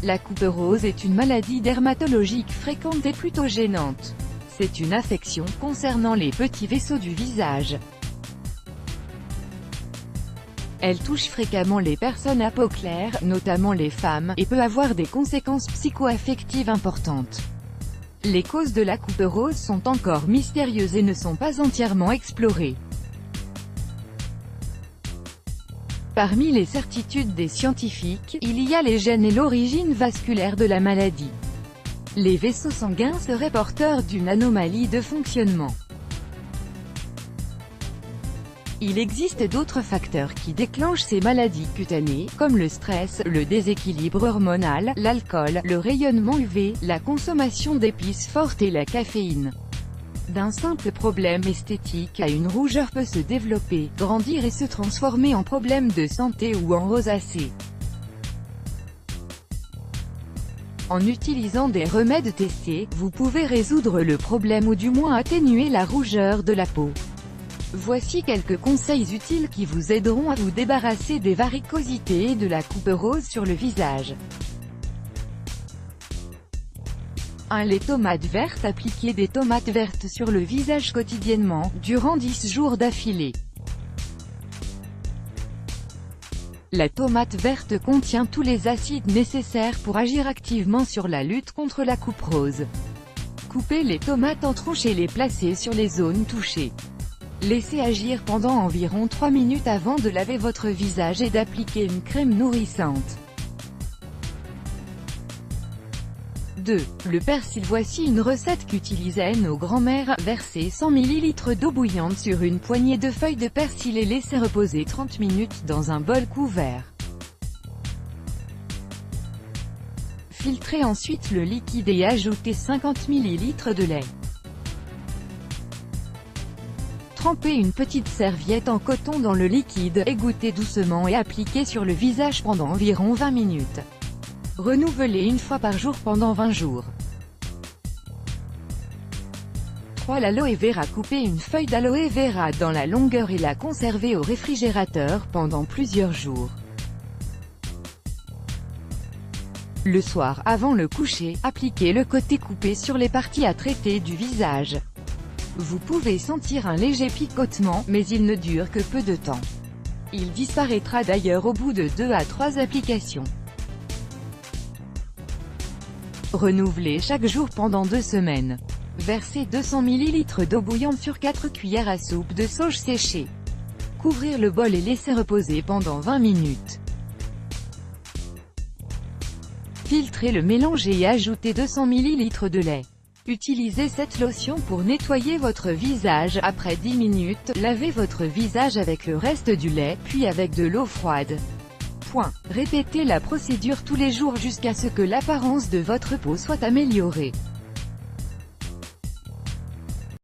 La couperose est une maladie dermatologique fréquente et plutôt gênante. C'est une affection concernant les petits vaisseaux du visage. Elle touche fréquemment les personnes à peau claire, notamment les femmes, et peut avoir des conséquences psycho-affectives importantes. Les causes de la couperose sont encore mystérieuses et ne sont pas entièrement explorées. Parmi les certitudes des scientifiques, il y a les gènes et l'origine vasculaire de la maladie. Les vaisseaux sanguins seraient porteurs d'une anomalie de fonctionnement. Il existe d'autres facteurs qui déclenchent ces maladies cutanées, comme le stress, le déséquilibre hormonal, l'alcool, le rayonnement UV, la consommation d'épices fortes et la caféine. D'un simple problème esthétique à une rougeur peut se développer, grandir et se transformer en problème de santé ou en rosacée. En utilisant des remèdes testés, vous pouvez résoudre le problème ou du moins atténuer la rougeur de la peau. Voici quelques conseils utiles qui vous aideront à vous débarrasser des varicosités et de la couperose sur le visage. 1. Les tomates vertes. Appliquez des tomates vertes sur le visage quotidiennement, durant 10 jours d'affilée. La tomate verte contient tous les acides nécessaires pour agir activement sur la lutte contre la couperose. Coupez les tomates en tranches et les placez sur les zones touchées. Laissez agir pendant environ 3 minutes avant de laver votre visage et d'appliquer une crème nourrissante. 2. Le persil. Voici une recette qu'utilisaient nos grands-mères. Versez 100 ml d'eau bouillante sur une poignée de feuilles de persil et laissez reposer 30 minutes dans un bol couvert. Filtrez ensuite le liquide et ajoutez 50 ml de lait. Trempez une petite serviette en coton dans le liquide, égouttez doucement et appliquez sur le visage pendant environ 20 minutes. Renouvelez une fois par jour pendant 20 jours. 3. L'aloe vera. Coupez une feuille d'aloe vera dans la longueur et la conservez au réfrigérateur pendant plusieurs jours. Le soir, avant le coucher, appliquez le côté coupé sur les parties à traiter du visage. Vous pouvez sentir un léger picotement, mais il ne dure que peu de temps. Il disparaîtra d'ailleurs au bout de 2 à 3 applications. Renouvelez chaque jour pendant 2 semaines. Versez 200 ml d'eau bouillante sur 4 cuillères à soupe de sauge séchée. Couvrir le bol et laisser reposer pendant 20 minutes. Filtrez le mélange et ajoutez 200 ml de lait. Utilisez cette lotion pour nettoyer votre visage. Après 10 minutes, lavez votre visage avec le reste du lait, puis avec de l'eau froide. Répétez la procédure tous les jours jusqu'à ce que l'apparence de votre peau soit améliorée.